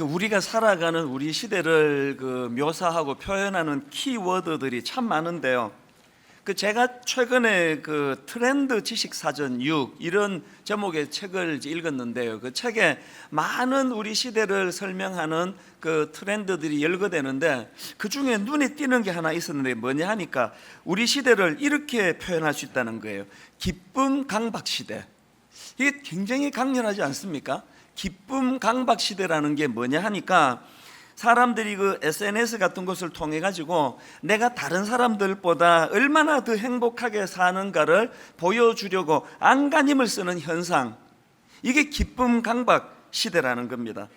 우리가 살아가는 우리 시대를 묘사하고 표현하는 키워드들이 참 많은데요. 제가 최근에 트렌드 지식 사전 6 이런 제목의 책을 읽었는데요. 그 책에 많은 우리 시대를 설명하는 트렌드들이 열거되는데, 그 중에 눈에 띄는 게 하나 있었는데 뭐냐 하니까 우리 시대를 이렇게 표현할 수 있다는 거예요. 기쁨 강박 시대. 이게 굉장히 강렬하지 않습니까? 기쁨 강박 시대라는 게 뭐냐 하니까, 사람들이 SNS 같은 것을 통해 가지고 내가 다른 사람들보다 얼마나 더 행복하게 사는가를 보여주려고 안간힘을 쓰는 현상, 이게 기쁨 강박 시대라는 겁니다.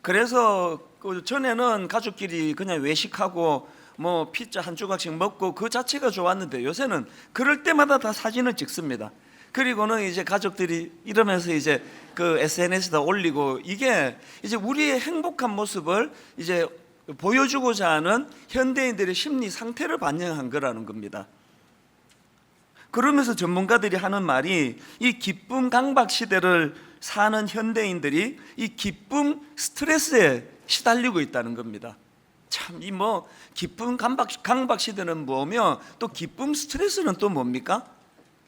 그래서 전에는 가족끼리 그냥 외식하고 뭐 피자 한 조각씩 먹고 그 자체가 좋았는데, 요새는 그럴 때마다 다 사진을 찍습니다. 그리고는 이제 가족들이 이러면서 이제 SNS에다 올리고, 이게 이제 우리의 행복한 모습을 이제 보여주고자 하는 현대인들의 심리 상태를 반영한 거라는 겁니다. 그러면서 전문가들이 하는 말이, 이 기쁨 강박 시대를 사는 현대인들이 이 기쁨 스트레스에 시달리고 있다는 겁니다. 참, 기쁨 강박 시대는 뭐며, 또 기쁨 스트레스는 또 뭡니까?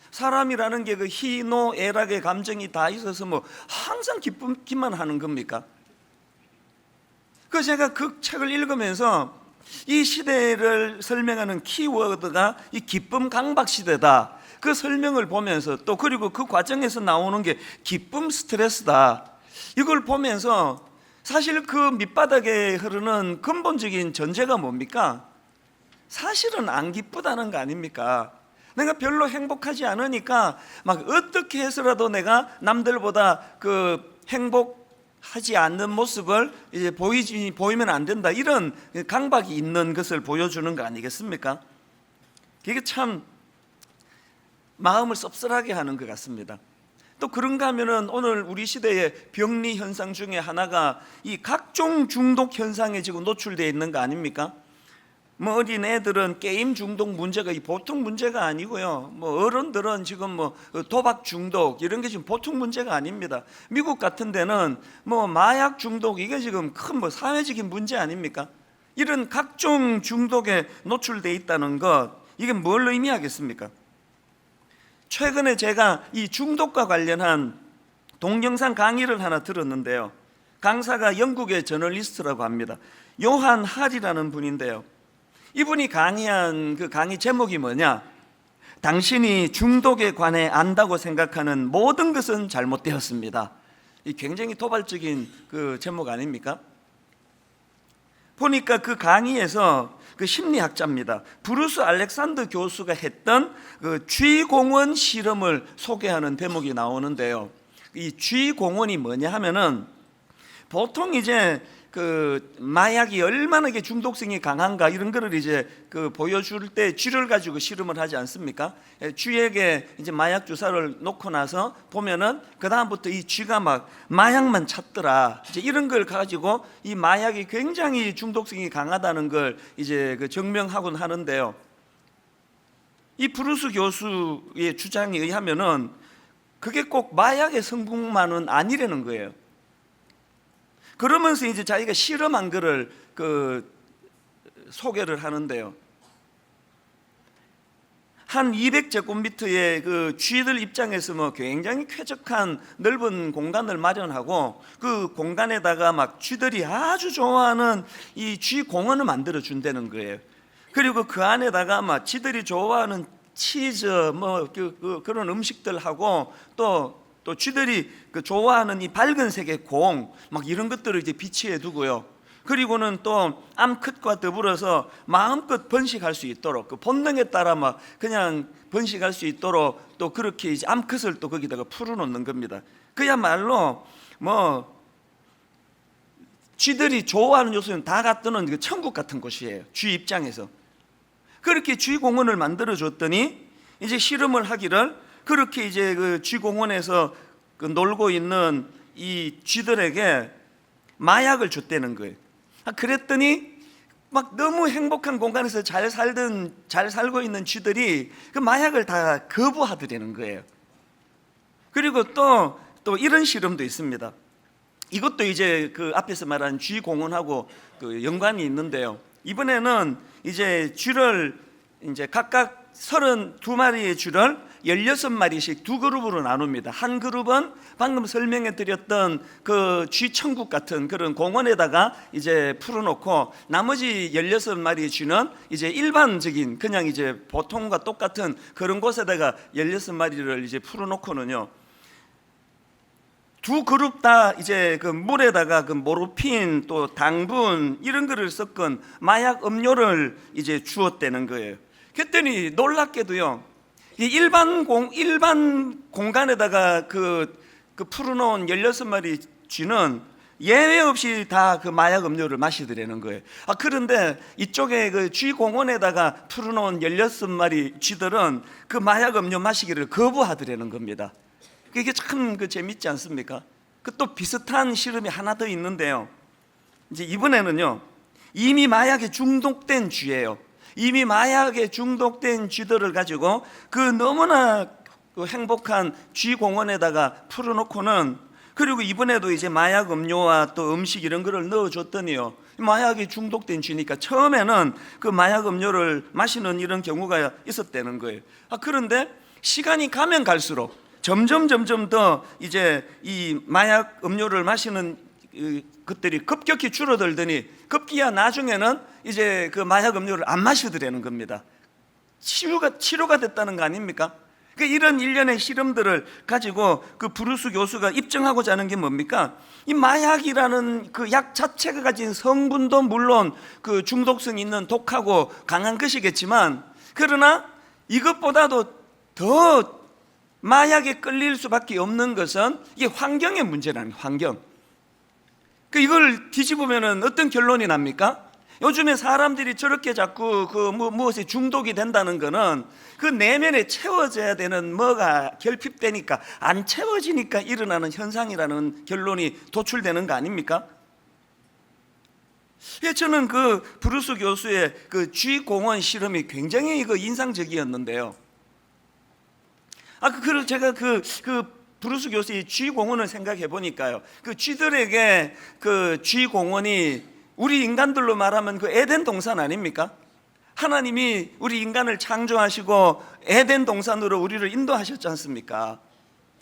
사람이라는 게 희노애락의 감정이 다 있어서 항상 기쁘기만 하는 겁니까? 제가 그 책을 읽으면서 이 시대를 설명하는 키워드가 이 기쁨 강박 시대다, 그 설명을 보면서, 또 그리고 그 과정에서 나오는 게 기쁨 스트레스다, 이걸 보면서 사실 그 밑바닥에 흐르는 근본적인 전제가 뭡니까? 사실은 안 기쁘다는 거 아닙니까? 내가 별로 행복하지 않으니까 막 어떻게 해서라도 내가 남들보다 행복하지 않는 모습을 이제 보이면 안 된다, 이런 강박이 있는 것을 보여주는 거 아니겠습니까? 이게 참 마음을 씁쓸하게 하는 것 같습니다. 또 그런가 하면은 오늘 우리 시대의 병리 현상 중에 하나가 이 각종 중독 현상에 지금 노출되어 있는 거 아닙니까? 어린 애들은 게임 중독 문제가 보통 문제가 아니고요. 어른들은 지금 도박 중독 이런 게 지금 보통 문제가 아닙니다. 미국 같은 데는 마약 중독, 이게 지금 큰 사회적인 문제 아닙니까? 이런 각종 중독에 노출되어 있다는 것, 이게 뭘 의미하겠습니까? 최근에 제가 이 중독과 관련한 동영상 강의를 하나 들었는데요. 강사가 영국의 저널리스트라고 합니다. 요한 할이라는 분인데요. 이분이 강의한 그 강의 제목이 뭐냐? 당신이 중독에 관해 안다고 생각하는 모든 것은 잘못되었습니다. 이 굉장히 도발적인 제목 아닙니까? 보니까 그 강의에서 심리학자입니다. 브루스 알렉산더 교수가 했던 쥐공원 실험을 소개하는 대목이 나오는데요. 이 쥐공원이 뭐냐 하면은, 보통 이제 마약이 얼마나 중독성이 강한가 이런 거를 이제 보여줄 때 쥐를 가지고 실험을 하지 않습니까? 쥐에게 이제 마약 주사를 놓고 나서 보면은 그 다음부터 이 쥐가 막 마약만 찾더라, 이제 이런 걸 가지고 이 마약이 굉장히 중독성이 강하다는 걸 이제 증명하곤 하는데요. 이 브루스 교수의 주장에 의하면은 그게 꼭 마약의 성분만은 아니라는 거예요. 그러면서 이제 자기가 실험한 거를 소개를 하는데요. 한 200제곱미터의 쥐들 입장에서 굉장히 쾌적한 넓은 공간을 마련하고, 그 공간에다가 막 쥐들이 아주 좋아하는 이 쥐 공원을 만들어 준다는 거예요. 그리고 그 안에다가 막 쥐들이 좋아하는 치즈 그런 음식들하고, 또 쥐들이 좋아하는 이 밝은 색의 공 이런 것들을 이제 비치해 두고요. 그리고는 또 암컷과 더불어서 마음껏 번식할 수 있도록, 본능에 따라 그냥 번식할 수 있도록 또 그렇게 이제 암컷을 또 거기다가 풀어놓는 겁니다. 그야말로 쥐들이 좋아하는 요소는 다 갖다는 천국 같은 곳이에요, 쥐 입장에서. 그렇게 쥐 공원을 만들어 줬더니 이제 실험을 하기를, 그렇게 이제 쥐 공원에서 놀고 있는 이 쥐들에게 마약을 줬다는 거예요. 그랬더니 너무 행복한 공간에서 잘 살고 있는 쥐들이 그 마약을 다 거부하더라는 거예요. 그리고 또 이런 실험도 있습니다. 이것도 이제 그 앞에서 말한 쥐 공원하고 그 연관이 있는데요. 이번에는 이제 쥐를 이제 각각 32마리의 쥐를 16마리씩 두 그룹으로 나눕니다. 한 그룹은 방금 설명해 드렸던 그 쥐천국 같은 그런 공원에다가 이제 풀어놓고, 나머지 16마리의 쥐는 이제 일반적인 그냥 이제 보통과 똑같은 그런 곳에다가 16마리를 이제 풀어놓고는요, 두 그룹 다 이제 그 물에다가 그 모르핀 또 당분 이런 거를 섞은 마약 음료를 이제 주었다는 거예요. 그랬더니 놀랍게도요, 이 일반 공간에다가 그 풀어놓은 16마리 쥐는 예외 없이 다 그 마약 음료를 마시더라는 거예요. 그런데 이쪽에 그 쥐 공원에다가 풀어놓은 16마리 쥐들은 그 마약 음료 마시기를 거부하더라는 겁니다. 이게 참 그 재밌지 않습니까? 그 또 비슷한 실험이 하나 더 있는데요. 이제 이번에는요, 이미 마약에 중독된 쥐예요. 이미 마약에 중독된 쥐들을 가지고 그 너무나 그 행복한 쥐 공원에다가 풀어놓고는, 그리고 이번에도 이제 마약 음료와 또 음식 이런 거를 넣어줬더니요, 마약에 중독된 쥐니까 처음에는 그 마약 음료를 마시는 이런 경우가 있었다는 거예요. 그런데 시간이 가면 갈수록 점점 더 이제 이 마약 음료를 마시는 것들이 급격히 줄어들더니 급기야 나중에는 이제 그 마약 음료를 안 마시더라는 겁니다. 치료가 됐다는 거 아닙니까? 그러니까 이런 일련의 실험들을 가지고 그 브루스 교수가 입증하고자 하는 게 뭡니까? 이 마약이라는 그 약 자체가 가진 성분도 물론 그 중독성 있는 독하고 강한 것이겠지만, 그러나 이것보다도 더 마약에 끌릴 수밖에 없는 것은 이게 환경의 문제라는, 환경. 이걸 뒤집으면 어떤 결론이 납니까? 요즘에 사람들이 저렇게 자꾸 그 무엇에 중독이 된다는 거는 그 내면에 채워져야 되는 뭐가 결핍되니까, 안 채워지니까 일어나는 현상이라는 결론이 도출되는 거 아닙니까? 저는 그 브루스 교수의 그 쥐 공원 실험이 굉장히 그 인상적이었는데요. 제가 그 브루스 교수의 쥐 공원을 생각해 보니까요, 그 쥐들에게 그 쥐 공원이 우리 인간들로 말하면 그 에덴 동산 아닙니까? 하나님이 우리 인간을 창조하시고 에덴 동산으로 우리를 인도하셨지 않습니까?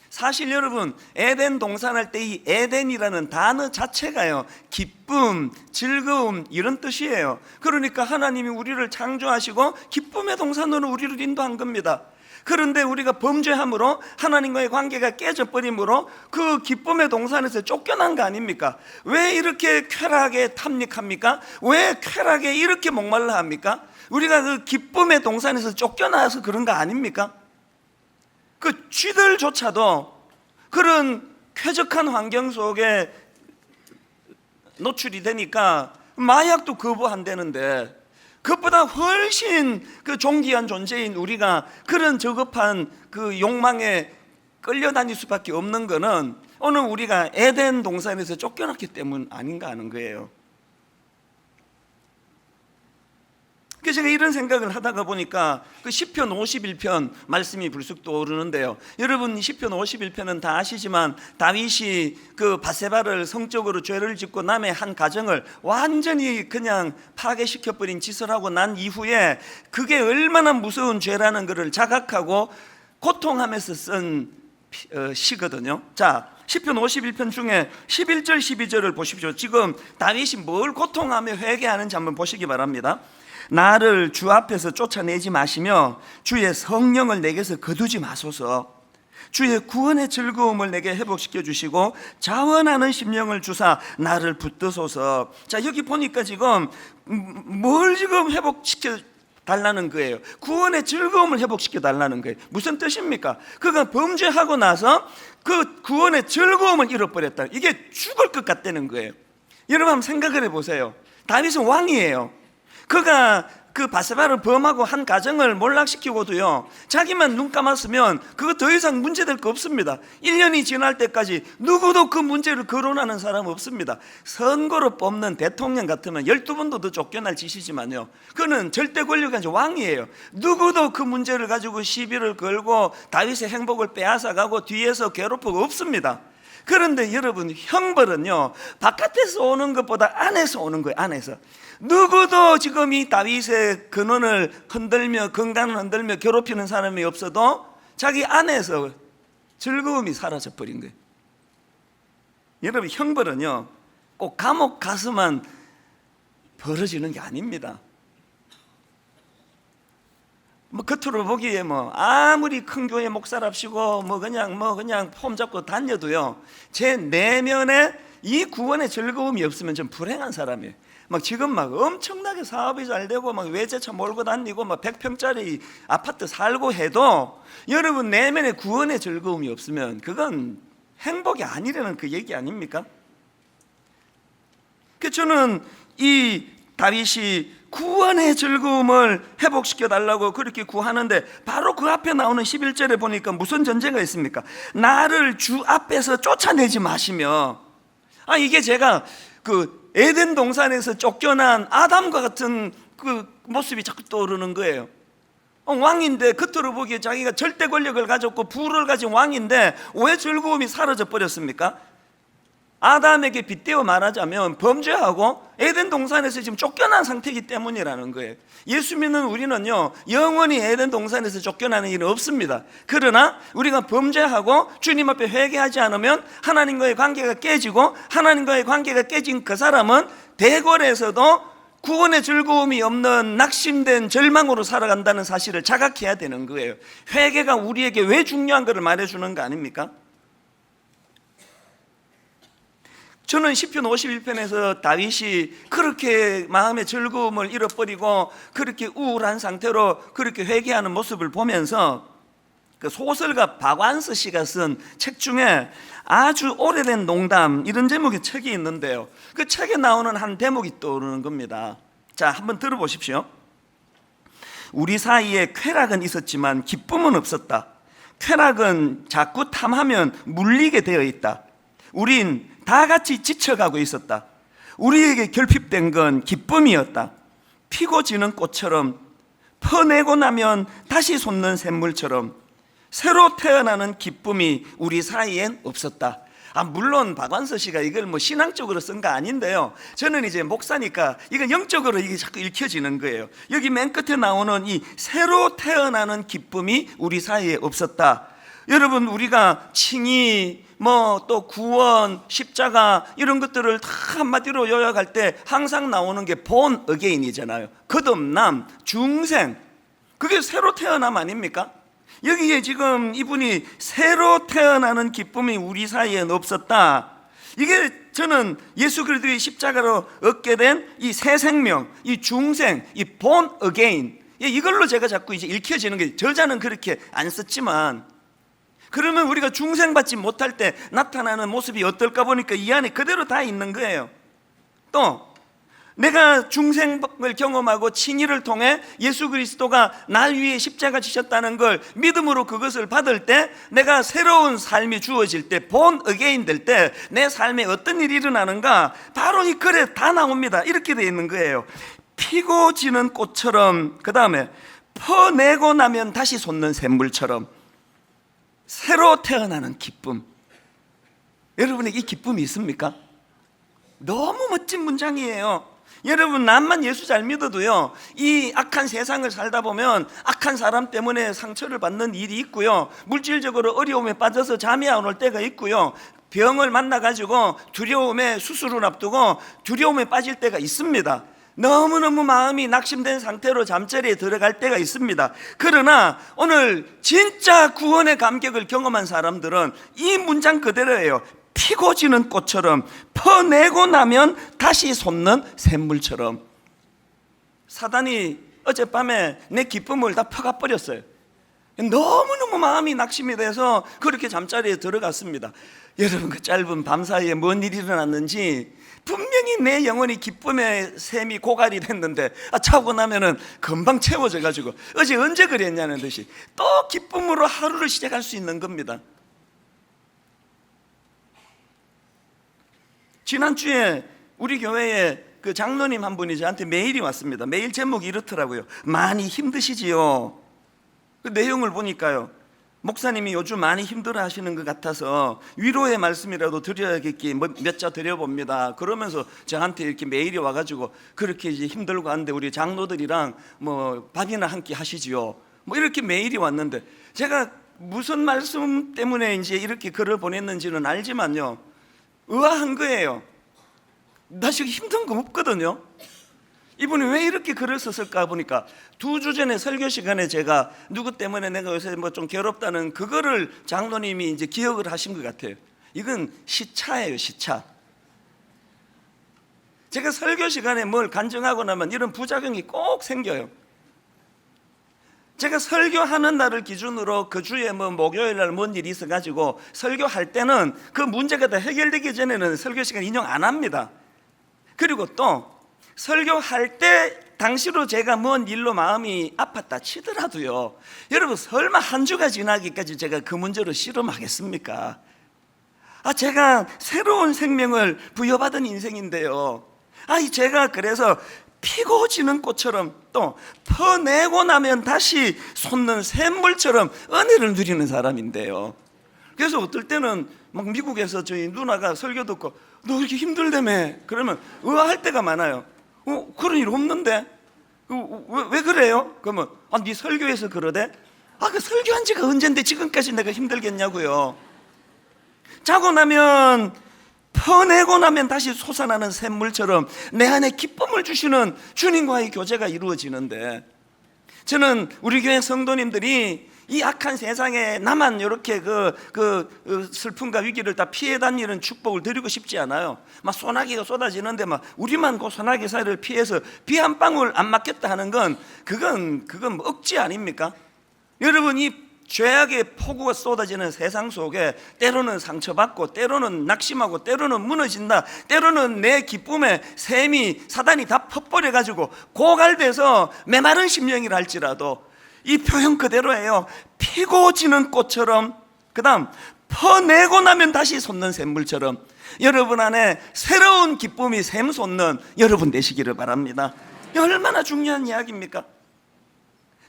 사실 여러분, 에덴 동산할 때 이 에덴이라는 단어 자체가요, 기쁨, 즐거움 이런 뜻이에요. 그러니까 하나님이 우리를 창조하시고 기쁨의 동산으로 우리를 인도한 겁니다. 그런데 우리가 범죄함으로 하나님과의 관계가 깨져버림으로 그 기쁨의 동산에서 쫓겨난 거 아닙니까? 왜 이렇게 쾌락에 탐닉합니까? 왜 쾌락에 이렇게 목말라 합니까? 우리가 그 기쁨의 동산에서 쫓겨나서 그런 거 아닙니까? 그 쥐들조차도 그런 쾌적한 환경 속에 노출이 되니까 마약도 거부한다는데, 그것보다 훨씬 그 존귀한 존재인 우리가 그런 저급한 그 욕망에 끌려다닐 수밖에 없는 거는 오늘 우리가 에덴 동산에서 쫓겨났기 때문 아닌가 하는 거예요. 그래서 제가 이런 생각을 하다가 보니까 그 시편 51편 말씀이 불쑥 떠오르는데요. 여러분, 시편 51편은 다 아시지만 다윗이 그 밧세바를 성적으로 죄를 짓고 남의 한 가정을 완전히 그냥 파괴시켜버린 짓을 하고 난 이후에 그게 얼마나 무서운 죄라는 것을 자각하고 고통하면서 쓴 시거든요. 자, 시편 51편 중에 11절 12절을 보십시오. 지금 다윗이 뭘 고통하며 회개하는지 한번 보시기 바랍니다. 나를 주 앞에서 쫓아내지 마시며 주의 성령을 내게서 거두지 마소서. 주의 구원의 즐거움을 내게 회복시켜 주시고 자원하는 심령을 주사 나를 붙드소서. 자, 여기 보니까 지금 뭘 지금 회복시켜 달라는 거예요? 구원의 즐거움을 회복시켜 달라는 거예요. 무슨 뜻입니까? 그가 범죄하고 나서 그 구원의 즐거움을 잃어버렸다. 이게 죽을 것 같다는 거예요. 여러분 한번 생각을 해보세요. 다윗은 왕이에요. 그가 그 밧세바를 범하고 한 가정을 몰락시키고도요, 자기만 눈 감았으면 그거 더 이상 문제될 거 없습니다. 1년이 지날 때까지 누구도 그 문제를 거론하는 사람 없습니다. 선거로 뽑는 대통령 같으면 12번도 더 쫓겨날 짓이지만요, 그는 절대 권력이 아니라 왕이에요. 누구도 그 문제를 가지고 시비를 걸고 다윗의 행복을 빼앗아가고 뒤에서 괴롭히고 없습니다. 그런데 여러분, 형벌은요 바깥에서 오는 것보다 안에서 오는 거예요. 안에서. 누구도 지금 이 다윗의 근원을 흔들며, 건강을 흔들며 괴롭히는 사람이 없어도 자기 안에서 즐거움이 사라져 버린 거예요. 여러분, 형벌은요 꼭 감옥 가서만 벌어지는 게 아닙니다. 겉으로 보기에 아무리 큰 교회 목사랍시고 그냥 폼 잡고 다녀도요, 제 내면에 이 구원의 즐거움이 없으면 좀 불행한 사람이에요. 지금 엄청나게 사업이 잘 되고 외제차 몰고 다니고 100평짜리 아파트 살고 해도 여러분 내면에 구원의 즐거움이 없으면 그건 행복이 아니라는 그 얘기 아닙니까? 그래서 저는 이 다윗이 구원의 즐거움을 회복시켜 달라고 그렇게 구하는데, 바로 그 앞에 나오는 11절에 보니까 무슨 전제가 있습니까? 나를 주 앞에서 쫓아내지 마시며. 이게 제가 그 에덴 동산에서 쫓겨난 아담과 같은 그 모습이 자꾸 떠오르는 거예요. 왕인데, 겉으로 보기에 자기가 절대 권력을 가졌고 부를 가진 왕인데 왜 즐거움이 사라져 버렸습니까? 아담에게 빗대어 말하자면 범죄하고 에덴 동산에서 지금 쫓겨난 상태이기 때문이라는 거예요. 예수 믿는 우리는요 영원히 에덴 동산에서 쫓겨나는 일은 없습니다. 그러나 우리가 범죄하고 주님 앞에 회개하지 않으면 하나님과의 관계가 깨지고, 하나님과의 관계가 깨진 그 사람은 대궐에서도 구원의 즐거움이 없는 낙심된 절망으로 살아간다는 사실을 자각해야 되는 거예요. 회개가 우리에게 왜 중요한 것을 말해주는 거 아닙니까? 저는 시편 51편에서 다윗이 그렇게 마음의 즐거움을 잃어버리고 그렇게 우울한 상태로 그렇게 회개하는 모습을 보면서 그 소설가 박완서 씨가 쓴 책 중에 아주 오래된 농담, 이런 제목의 책이 있는데요, 그 책에 나오는 한 대목이 떠오르는 겁니다. 자, 한번 들어보십시오. 우리 사이에 쾌락은 있었지만 기쁨은 없었다. 쾌락은 자꾸 탐하면 물리게 되어 있다. 우린 다 같이 지쳐가고 있었다. 우리에게 결핍된 건 기쁨이었다. 피고 지는 꽃처럼, 퍼내고 나면 다시 솟는 샘물처럼 새로 태어나는 기쁨이 우리 사이엔 없었다. 물론 박완서 씨가 이걸 신앙적으로 쓴 거 아닌데요, 저는 이제 목사니까 이건 영적으로 이게 자꾸 읽혀지는 거예요. 여기 맨 끝에 나오는 이 새로 태어나는 기쁨이 우리 사이에 없었다. 여러분, 우리가 칭의, 또 구원, 십자가 이런 것들을 다 한마디로 요약할 때 항상 나오는 게 born again이잖아요. 거듭남, 중생, 그게 새로 태어남 아닙니까? 여기에 지금 이분이 새로 태어나는 기쁨이 우리 사이엔 없었다. 이게 저는 예수 그리스도의 십자가로 얻게 된 이 새 생명, 이 중생, 이 born again, 이걸로 제가 자꾸 이제 읽혀지는 게, 저자는 그렇게 안 썼지만, 그러면 우리가 중생받지 못할 때 나타나는 모습이 어떨까 보니까 이 안에 그대로 다 있는 거예요. 또 내가 중생을 경험하고 칭의를 통해 예수 그리스도가 날 위해 십자가 지셨다는 걸 믿음으로 그것을 받을 때, 내가 새로운 삶이 주어질 때, born again 될 때 내 삶에 어떤 일이 일어나는가, 바로 이 글에 다 나옵니다. 이렇게 되어 있는 거예요. 피고 지는 꽃처럼, 그 다음에 퍼내고 나면 다시 솟는 샘물처럼 새로 태어나는 기쁨. 여러분에게 이 기쁨이 있습니까? 너무 멋진 문장이에요. 여러분, 남만 예수 잘 믿어도요, 이 악한 세상을 살다 보면 악한 사람 때문에 상처를 받는 일이 있고요, 물질적으로 어려움에 빠져서 잠이 안 올 때가 있고요, 병을 만나가지고 두려움에 수술을 앞두고 두려움에 빠질 때가 있습니다. 너무너무 마음이 낙심된 상태로 잠자리에 들어갈 때가 있습니다. 그러나 오늘 진짜 구원의 감격을 경험한 사람들은 이 문장 그대로예요. 피고 지는 꽃처럼, 퍼내고 나면 다시 솟는 샘물처럼. 사단이 어젯밤에 내 기쁨을 다 퍼가 버렸어요. 너무너무 마음이 낙심이 돼서 그렇게 잠자리에 들어갔습니다. 여러분, 그 짧은 밤 사이에 뭔 일이 일어났는지 분명히 내 영혼이 기쁨의 샘이 고갈이 됐는데 자고 나면은 금방 채워져 가지고 어제 언제 그랬냐는 듯이 또 기쁨으로 하루를 시작할 수 있는 겁니다. 지난주에 우리 교회에 그 장로님 한 분이 저한테 메일이 왔습니다. 메일 제목이 이렇더라고요. 많이 힘드시지요? 그 내용을 보니까요, 목사님이 요즘 많이 힘들어 하시는 것 같아서 위로의 말씀이라도 드려야겠기 몇 자 드려봅니다. 그러면서 저한테 이렇게 메일이 와가지고 그렇게 이제 힘들고 하는데 우리 장로들이랑 뭐 밥이나 한 끼 하시지요. 뭐 이렇게 메일이 왔는데 제가 무슨 말씀 때문에 이제 이렇게 글을 보냈는지는 알지만요, 의아한 거예요. 나 지금 힘든 거 없거든요. 이분이 왜 이렇게 글을 썼을까 보니까 2주 전에 설교 시간에 제가 누구 때문에 내가 요새 뭐 좀 괴롭다는 그거를 장로님이 이제 기억을 하신 것 같아요. 이건 시차예요, 시차. 제가 설교 시간에 뭘 간증하고 나면 이런 부작용이 꼭 생겨요. 제가 설교하는 날을 기준으로 그 주에 뭐 목요일 날 뭔 일이 있어가지고 설교할 때는 그 문제가 다 해결되기 전에는 설교 시간 인용 안 합니다. 그리고 또 설교할 때 당시로 제가 뭔 일로 마음이 아팠다 치더라도요, 여러분 설마 한 주가 지나기까지 제가 그 문제로 씨름하겠습니까? 제가 새로운 생명을 부여받은 인생인데요, 제가 그래서 피고 지는 꽃처럼 또 퍼내고 나면 다시 솟는 샘물처럼 은혜를 누리는 사람인데요. 그래서 어떨 때는 막 미국에서 저희 누나가 설교 듣고 너 이렇게 힘들다며 그러면 의아할 때가 많아요. 그런 일 없는데 왜 그래요? 그러면 네 설교에서 그러대? 그 설교한 지가 언젠데 지금까지 내가 힘들겠냐고요. 자고 나면 퍼내고 나면 다시 솟아나는 샘물처럼 내 안에 기쁨을 주시는 주님과의 교제가 이루어지는데, 저는 우리 교회 성도님들이 이 악한 세상에 나만 이렇게 슬픔과 위기를 다 피해 다니는 축복을 드리고 싶지 않아요. 막 소나기가 쏟아지는데 막 우리만 그 소나기 사이를 피해서 비 한 방울 안 맞겠다 하는 건 그건 뭐 억지 아닙니까? 여러분, 이 죄악의 폭우가 쏟아지는 세상 속에 때로는 상처받고 때로는 낙심하고 때로는 무너진다, 때로는 내 기쁨에 샘이 사단이 다 퍼버려가지고 고갈돼서 메마른 심령이라 할지라도 이 표현 그대로예요. 피고 지는 꽃처럼, 그 다음 퍼내고 나면 다시 솟는 샘물처럼 여러분 안에 새로운 기쁨이 샘솟는 여러분 되시기를 바랍니다. 얼마나 중요한 이야기입니까?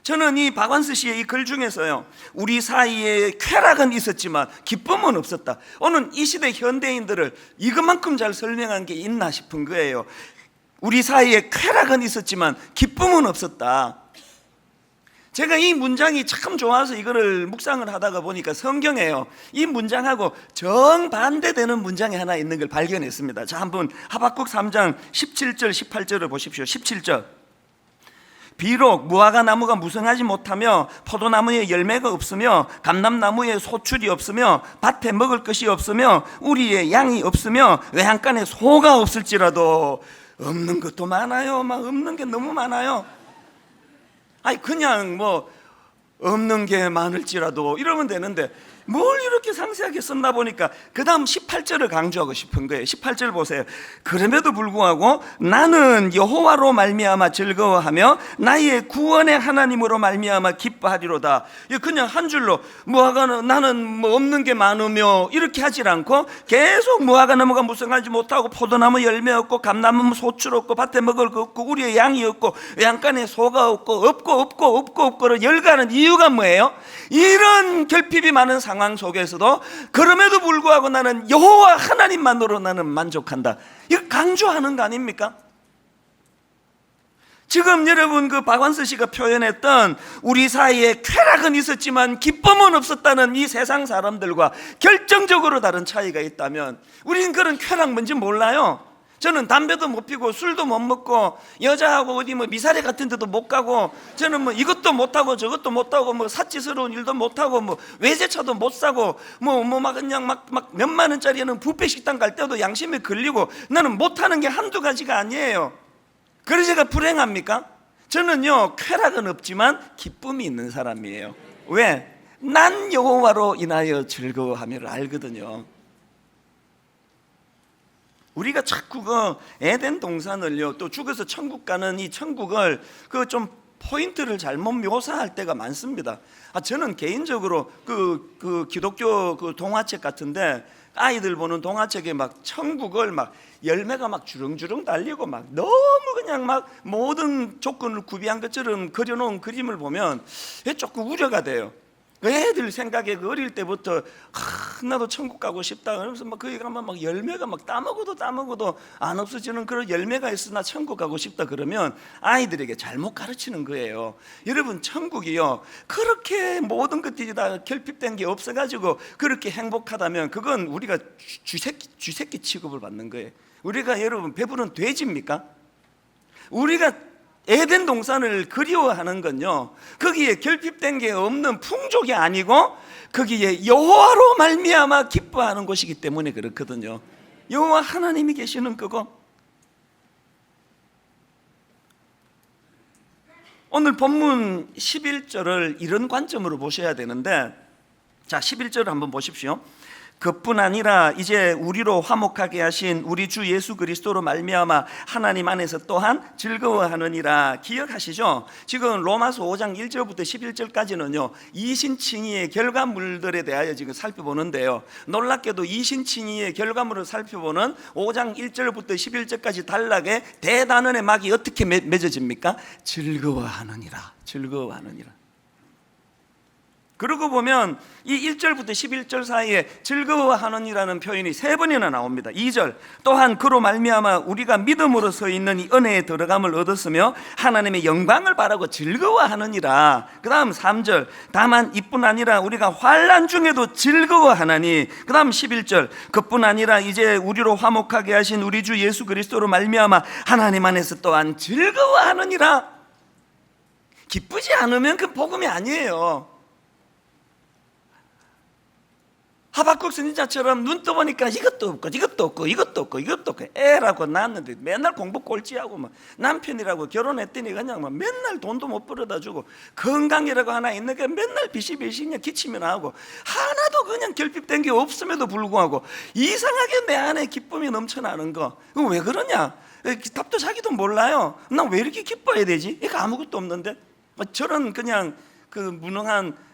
저는 이 박완서 씨의 이 글 중에서요, 우리 사이에 쾌락은 있었지만 기쁨은 없었다. 오늘 이 시대 현대인들을 이것만큼 잘 설명한 게 있나 싶은 거예요. 우리 사이에 쾌락은 있었지만 기쁨은 없었다. 제가 이 문장이 참 좋아서 이거를 묵상을 하다가 보니까 성경에요, 이 문장하고 정반대되는 문장이 하나 있는 걸 발견했습니다. 자, 한번 하박국 3장 17절 18절을 보십시오. 17절, 비록 무화과 나무가 무성하지 못하며 포도나무에 열매가 없으며 감람나무에 소출이 없으며 밭에 먹을 것이 없으며 우리의 양이 없으며 외양간에 소가 없을지라도, 없는 것도 많아요. 막 없는 게 너무 많아요. 그냥 뭐 없는 게 많을지라도 이러면 되는데 뭘 이렇게 상세하게 썼나 보니까 그 다음 18절을 강조하고 싶은 거예요. 18절 보세요. 그럼에도 불구하고 나는 여호와로 말미암아 즐거워하며 나의 구원의 하나님으로 말미암아 기뻐하리로다. 그냥 한 줄로 무화과는 나는 뭐 없는 게 많으며 이렇게 하질 않고 계속 무화과 나무가 무성하지 못하고 포도나무 열매 없고 감나무 소출 없고 밭에 먹을 거 없고 우리의 양이 없고 양간에 소가 없고를 열가는 이유가 뭐예요? 이런 결핍이 많은 상황 속에서도 그럼에도 불구하고 나는 여호와 하나님만으로 나는 만족한다. 이거 강조하는 거 아닙니까? 지금 여러분 그 박완서 씨가 표현했던 우리 사이에 쾌락은 있었지만 기쁨은 없었다는 이 세상 사람들과 결정적으로 다른 차이가 있다면 우리는 그런 쾌락 뭔지 몰라요. 저는 담배도 못 피고 술도 못 먹고 여자하고 어디 뭐 미사리 같은 데도 못 가고, 저는 뭐 이것도 못 하고 저것도 못 하고 뭐 사치스러운 일도 못 하고 뭐 외제차도 못 사고 막 그냥 막 몇만 원짜리는 뷔페 식당 갈 때도 양심에 걸리고 나는 못 하는 게 한두 가지가 아니에요. 그래서 제가 불행합니까? 저는요 쾌락은 없지만 기쁨이 있는 사람이에요. 왜? 난 여호와로 인하여 즐거워하며를 알거든요. 우리가 자꾸 그 에덴 동산을요, 또 죽어서 천국 가는 이 천국을 좀 포인트를 잘못 묘사할 때가 많습니다. 저는 개인적으로 그 기독교 그 동화책 같은데 아이들 보는 동화책에 막 천국을 막 열매가 막 주렁주렁 달리고 막 너무 그냥 막 모든 조건을 구비한 것처럼 그려놓은 그림을 보면 조금 우려가 돼요. 그 애들 생각에 그 어릴 때부터 나도 천국 가고 싶다 그러면서 막 거기 가면 막 열매가 막 따먹어도 안 없어지는 그런 열매가 있어. 나 천국 가고 싶다 그러면 아이들에게 잘못 가르치는 거예요. 여러분, 천국이요, 그렇게 모든 것들이 다 결핍된 게 없어가지고 그렇게 행복하다면 그건 우리가 쥐새끼 취급을 받는 거예요. 우리가 여러분 배부른 돼지입니까? 우리가 에덴 동산을 그리워하는 건요, 거기에 결핍된 게 없는 풍족이 아니고 거기에 여호와로 말미암아 기뻐하는 곳이기 때문에 그렇거든요. 여호와 하나님이 계시는 그거. 오늘 본문 11절을 이런 관점으로 보셔야 되는데, 자, 11절을 한번 보십시오. 그뿐 아니라 이제 우리로 화목하게 하신 우리 주 예수 그리스도로 말미암아 하나님 안에서 또한 즐거워하느니라. 기억하시죠? 지금 로마서 5장 1절부터 11절까지는요 이신칭의의 결과물들에 대하여 지금 살펴보는데요, 놀랍게도 이신칭의의 결과물을 살펴보는 5장 1절부터 11절까지 단락에 대단원의 막이 어떻게 맺어집니까? 즐거워하느니라. 즐거워하느니라. 그러고 보면 이 1절부터 11절 사이에 즐거워하느니라는 표현이 3번이나 나옵니다. 2절, 또한 그로 말미암아 우리가 믿음으로 서 있는 이 은혜에 들어감을 얻었으며 하나님의 영광을 바라고 즐거워하느니라. 그 다음 3절, 다만 이뿐 아니라 우리가 환난 중에도 즐거워하나니. 그 다음 11절, 그뿐 아니라 이제 우리로 화목하게 하신 우리 주 예수 그리스도로 말미암아 하나님 안에서 또한 즐거워하느니라. 기쁘지 않으면 그 복음이 아니에요. 하박국 선지자처럼 눈 떠보니까 이것도 없고 이것도 없고 이것도 없고 이것도 없고 애라고 낳았는데 맨날 공부 꼴찌하고 막 남편이라고 결혼했더니 그냥 막 맨날 돈도 못 벌어다 주고 건강이라고 하나 있는데 맨날 비시비시 기침이 나고 하나도 그냥 결핍된 게 없음에도 불구하고 이상하게 내 안에 기쁨이 넘쳐나는 거. 왜 그러냐? 답도 자기도 몰라요. 나 왜 이렇게 기뻐해야 되지? 이거 아무것도 없는데. 저런 그냥 그 무능한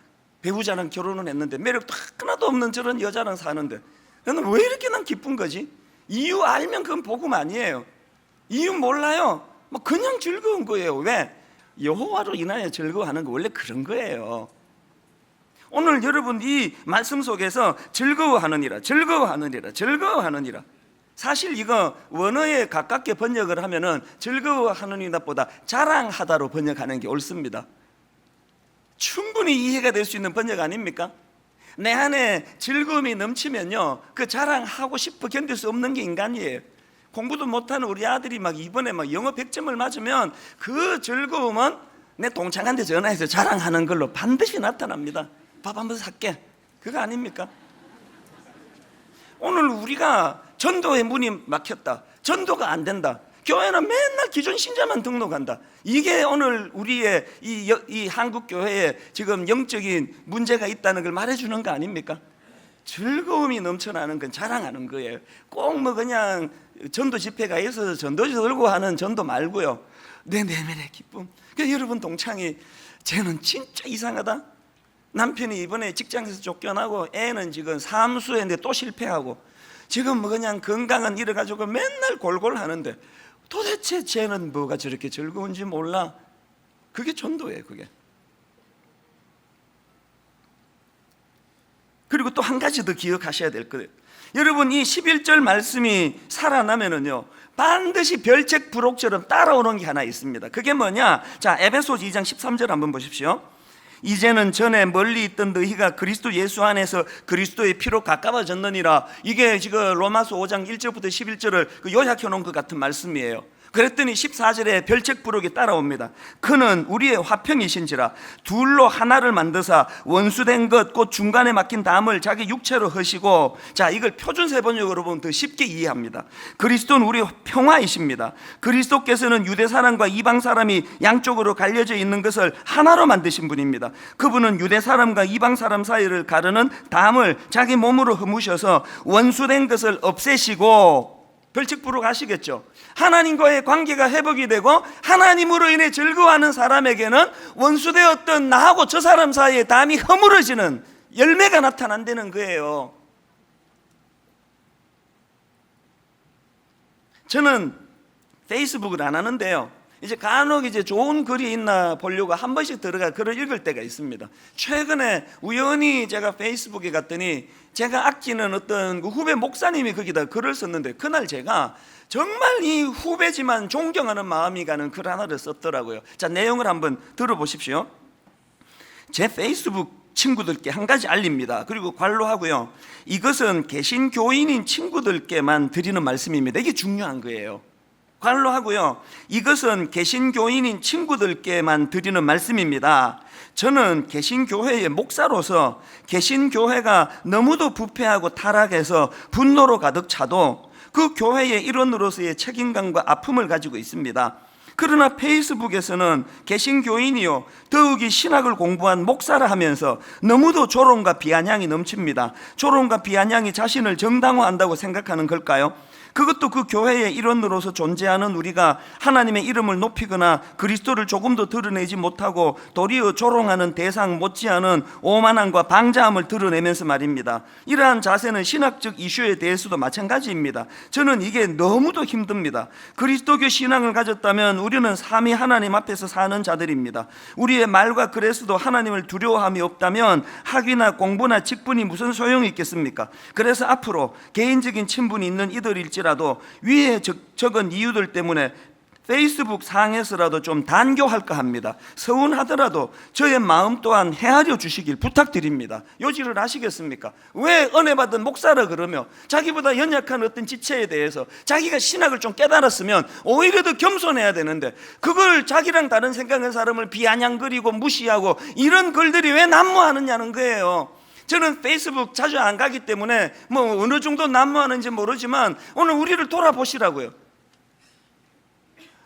배우자랑 결혼을 했는데 매력도 하나도 없는 저런 여자랑 사는데 나는 왜 이렇게 난 기쁜 거지? 이유 알면 그건 복음 아니에요. 이유 몰라요. 뭐 그냥 즐거운 거예요. 왜? 여호와로 인하여 즐거워하는 거 원래 그런 거예요. 오늘 여러분 이 말씀 속에서 즐거워하느니라, 즐거워하느니라, 즐거워하느니라. 사실 이거 원어에 가깝게 번역을 하면은 즐거워하느니라보다 자랑하다로 번역하는 게 옳습니다. 충분히 이해가 될 수 있는 번역 아닙니까? 내 안에 즐거움이 넘치면요 그 자랑하고 싶어 견딜 수 없는 게 인간이에요. 공부도 못하는 우리 아들이 막 이번에 막 영어 100점을 맞으면 그 즐거움은 내 동창한테 전화해서 자랑하는 걸로 반드시 나타납니다. 밥 한번 살게. 그거 아닙니까? 오늘 우리가 전도의 문이 막혔다, 전도가 안 된다, 교회는 맨날 기존 신자만 등록한다, 이게 오늘 우리의 이 한국 교회에 지금 영적인 문제가 있다는 걸 말해주는 거 아닙니까? 즐거움이 넘쳐나는 건 자랑하는 거예요. 꼭 뭐 그냥 전도 집회가 있어서 전도지 들고 하는 전도 말고요, 내 내면의 기쁨. 그러니까 여러분 동창이 쟤는 진짜 이상하다. 남편이 이번에 직장에서 쫓겨나고 애는 지금 사무소에 또 실패하고 지금 뭐 그냥 건강은 잃어가지고 맨날 골골 하는데 도대체 쟤는 뭐가 저렇게 즐거운지 몰라. 그게 전도예요. 그게. 그리고 또 한 가지 더 기억하셔야 될 거예요. 여러분 이 11절 말씀이 살아나면은요 반드시 별책 부록처럼 따라오는 게 하나 있습니다. 그게 뭐냐? 자, 에베소서 2장 13절 한번 보십시오. 이제는 전에 멀리 있던 너희가 그리스도 예수 안에서 그리스도의 피로 가까워졌느니라. 이게 지금 로마서 5장 1절부터 11절을 요약해 놓은 것 같은 말씀이에요. 그랬더니 14절에 별책 부록이 따라옵니다. 그는 우리의 화평이신지라 둘로 하나를 만드사 원수된 것 곧 중간에 막힌 담을 자기 육체로 허시고. 자, 이걸 표준세 번역으로 보면 더 쉽게 이해합니다. 그리스도는 우리의 평화이십니다. 그리스도께서는 유대 사람과 이방 사람이 양쪽으로 갈려져 있는 것을 하나로 만드신 분입니다. 그분은 유대 사람과 이방 사람 사이를 가르는 담을 자기 몸으로 허무셔서 원수된 것을 없애시고. 별책 부록 아시겠죠? 하나님과의 관계가 회복이 되고 하나님으로 인해 즐거워하는 사람에게는 원수되었던 나하고 저 사람 사이에 담이 허물어지는 열매가 나타난다는 거예요. 저는 페이스북을 안 하는데요, 이제 간혹 이제 좋은 글이 있나 보려고 한 번씩 들어가 글을 읽을 때가 있습니다. 최근에 우연히 제가 페이스북에 갔더니 제가 아끼는 어떤 그 후배 목사님이 거기다 글을 썼는데, 그날 제가 정말 이 후배지만 존경하는 마음이 가는 글 하나를 썼더라고요. 자, 내용을 한번 들어보십시오. 제 페이스북 친구들께 한 가지 알립니다. 그리고 관로하고요, 이것은 개신교인인 친구들께만 드리는 말씀입니다. 이게 중요한 거예요. 관로하고요, 이것은 개신교인인 친구들께만 드리는 말씀입니다. 저는 개신교회의 목사로서 개신교회가 너무도 부패하고 타락해서 분노로 가득 차도 그 교회의 일원으로서의 책임감과 아픔을 가지고 있습니다. 그러나 페이스북에서는 개신교인이요 더욱이 신학을 공부한 목사라 하면서 너무도 조롱과 비아냥이 넘칩니다. 조롱과 비아냥이 자신을 정당화한다고 생각하는 걸까요? 그것도 그 교회의 일원으로서 존재하는 우리가 하나님의 이름을 높이거나 그리스도를 조금도 드러내지 못하고 도리어 조롱하는 대상 못지않은 오만함과 방자함을 드러내면서 말입니다. 이러한 자세는 신학적 이슈에 대해서도 마찬가지입니다. 저는 이게 너무도 힘듭니다. 그리스도교 신앙을 가졌다면 우리는 삼위 하나님 앞에서 사는 자들입니다. 우리의 말과 글에서도 하나님을 두려워함이 없다면 학위나 공부나 직분이 무슨 소용이 있겠습니까? 그래서 앞으로 개인적인 친분이 있는 이들일지라도 위에 적은 이유들 때문에 페이스북 상에서라도 좀 단교할까 합니다. 서운하더라도 저의 마음 또한 헤아려 주시길 부탁드립니다. 요지를 아시겠습니까? 왜 은혜 받은 목사라 그러며 자기보다 연약한 어떤 지체에 대해서 자기가 신학을 좀 깨달았으면 오히려 더 겸손해야 되는데, 그걸 자기랑 다른 생각하는 사람을 비아냥거리고 무시하고 이런 글들이 왜 난무하느냐는 거예요. 저는 페이스북 자주 안 가기 때문에 뭐 어느 정도 난무하는지 모르지만 오늘 우리를 돌아보시라고요.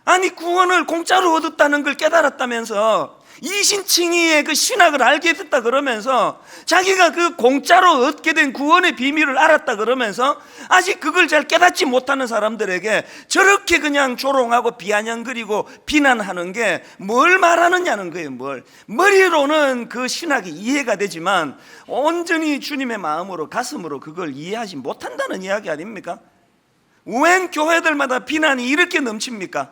아니, 구원을 공짜로 얻었다는 걸 깨달았다면서, 이신칭의의 그 신학을 알게 됐다 그러면서, 자기가 그 공짜로 얻게 된 구원의 비밀을 알았다 그러면서 아직 그걸 잘 깨닫지 못하는 사람들에게 저렇게 그냥 조롱하고 비아냥거리고 비난하는 게 뭘 말하느냐는 거예요. 머리로는 그 신학이 이해가 되지만 온전히 주님의 마음으로, 가슴으로 그걸 이해하지 못한다는 이야기 아닙니까? 웬 교회들마다 비난이 이렇게 넘칩니까?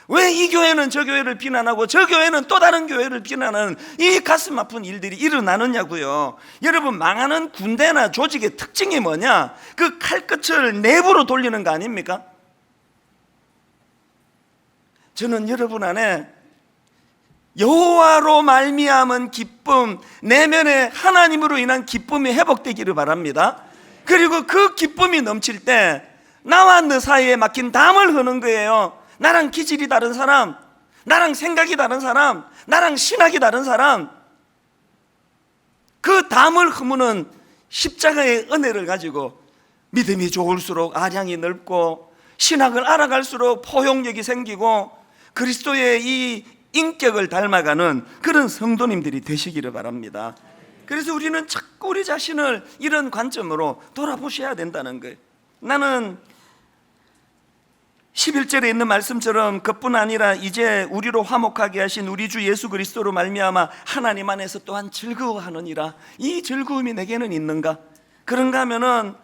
왜 이 교회는 저 교회를 비난하고 저 교회는 또 다른 교회를 비난하는 이 가슴 아픈 일들이 일어나느냐고요. 여러분, 망하는 군대나 조직의 특징이 뭐냐? 그 칼끝을 내부로 돌리는 거 아닙니까? 저는 여러분 안에 여호와로 말미암은 기쁨, 내면에 하나님으로 인한 기쁨이 회복되기를 바랍니다. 그리고 그 기쁨이 넘칠 때 나와 너 사이에 막힌 담을 흐는 거예요. 나랑 기질이 다른 사람, 나랑 생각이 다른 사람, 나랑 신학이 다른 사람, 그 담을 흐무는 십자가의 은혜를 가지고 믿음이 좋을수록 아량이 넓고, 신학을 알아갈수록 포용력이 생기고, 그리스도의 이 인격을 닮아가는 그런 성도님들이 되시기를 바랍니다. 그래서 우리는 자꾸 우리 자신을 이런 관점으로 돌아보셔야 된다는 거예요. 나는 11절에 있는 말씀처럼 그뿐 아니라 이제 우리로 화목하게 하신 우리 주 예수 그리스도로 말미암아 하나님 안에서 또한 즐거워하느니라. 이 즐거움이 내게는 있는가? 그런가 하면은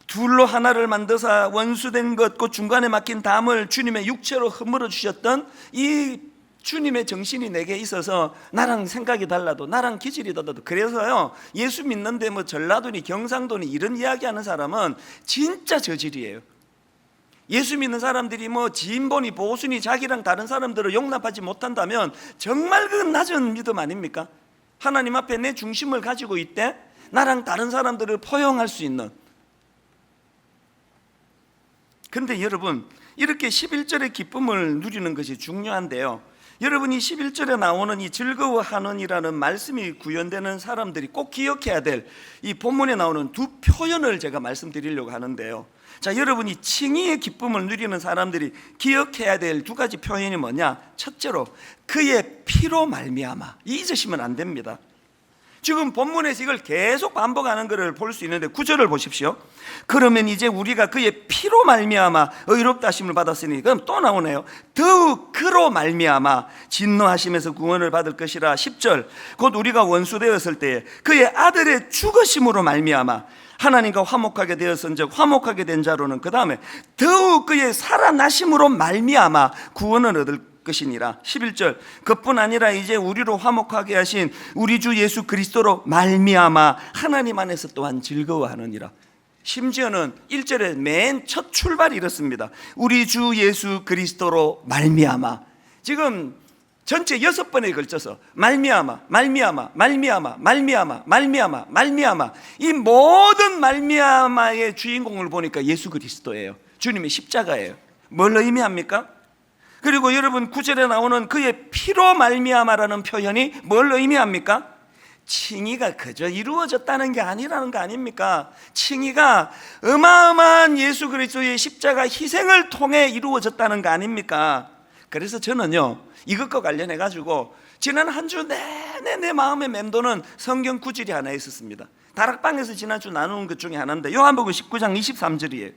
둘로 하나를 만드사 원수된 것 곧 중간에 막힌 담을 주님의 육체로 허물어 주셨던 이 주님의 정신이 내게 있어서 나랑 생각이 달라도, 나랑 기질이 달라도, 그래서요, 예수 믿는데 뭐 전라도니 경상도니 이런 이야기하는 사람은 진짜 저질이에요. 예수 믿는 사람들이 뭐 진보니 보수니 자기랑 다른 사람들을 용납하지 못한다면 정말 그 낮은 믿음 아닙니까? 하나님 앞에 내 중심을 가지고 있대 나랑 다른 사람들을 포용할 수 있는. 근데 여러분, 이렇게 11절의 기쁨을 누리는 것이 중요한데요, 여러분이 11절에 나오는 이 즐거워하는이라는 말씀이 구현되는 사람들이 꼭 기억해야 될 이 본문에 나오는 두 표현을 제가 말씀드리려고 하는데요. 자, 여러분이 칭의의 기쁨을 누리는 사람들이 기억해야 될 두 가지 표현이 뭐냐? 첫째로 그의 피로 말미암아. 잊으시면 안 됩니다. 지금 본문에서 이걸 계속 반복하는 것을 볼 수 있는데 9절을 보십시오. 그러면 이제 우리가 그의 피로 말미암아 의롭다 하심을 받았으니, 그럼 또 나오네요. 더욱 그로 말미암아 진노하심에서 구원을 받을 것이라. 10절 곧 우리가 원수 되었을 때에 그의 아들의 죽으심으로 말미암아 하나님과 화목하게 되었은즉 화목하게 된 자로는 그 다음에 더욱 그의 살아나심으로 말미암아 구원을 얻을 것이니라. 11절 그뿐 아니라 이제 우리로 화목하게 하신 우리 주 예수 그리스도로 말미암아 하나님 안에서 또한 즐거워하느니라. 심지어는 1절에 맨 첫 출발이 이렇습니다. 우리 주 예수 그리스도로 말미암아. 지금 전체 6번에 걸쳐서 말미암아, 말미암아, 말미암아, 말미암아, 말미암아, 말미암아. 이 모든 말미암아의 주인공을 보니까 예수 그리스도예요. 주님의 십자가예요. 뭘 의미합니까? 그리고 여러분 9절에 나오는 그의 피로 말미암아라는 표현이 뭘 의미합니까? 칭의가 그저 이루어졌다는 게 아니라는 거 아닙니까? 칭의가 어마어마한 예수 그리스도의 십자가 희생을 통해 이루어졌다는 거 아닙니까? 그래서 저는요 이것과 관련해 가지고 지난 한 주 내내 내 마음에 맴도는 성경 구절이 하나 있었습니다. 다락방에서 지난주 나눈 것 중에 하나인데 요한복음 19장 23절이에요.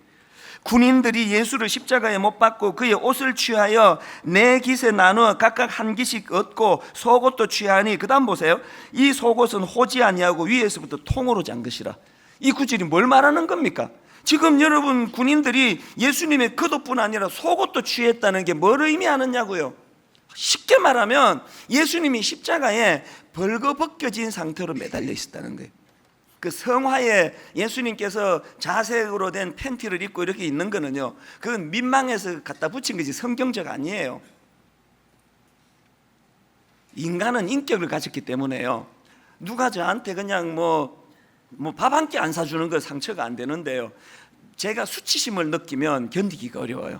군인들이 예수를 십자가에 못 박고 그의 옷을 취하여 네 깃에 나누어 각각 한 깃씩 얻고 속옷도 취하니, 그 다음 보세요. 이 속옷은 호지 아니하고 위에서부터 통으로 잔 것이라. 이 구절이 뭘 말하는 겁니까? 지금 여러분 군인들이 예수님의 겉옷뿐 아니라 속옷도 취했다는 게 뭘 의미하느냐고요. 쉽게 말하면 예수님이 십자가에 벌거벗겨진 상태로 매달려 있었다는 거예요. 그 성화에 예수님께서 자색으로 된 팬티를 입고 이렇게 있는 거는요, 그건 민망해서 갖다 붙인 거지 성경적 아니에요. 인간은 인격을 가졌기 때문에요, 누가 저한테 그냥 밥 한 끼 안 사주는 거 상처가 안 되는데요, 제가 수치심을 느끼면 견디기가 어려워요.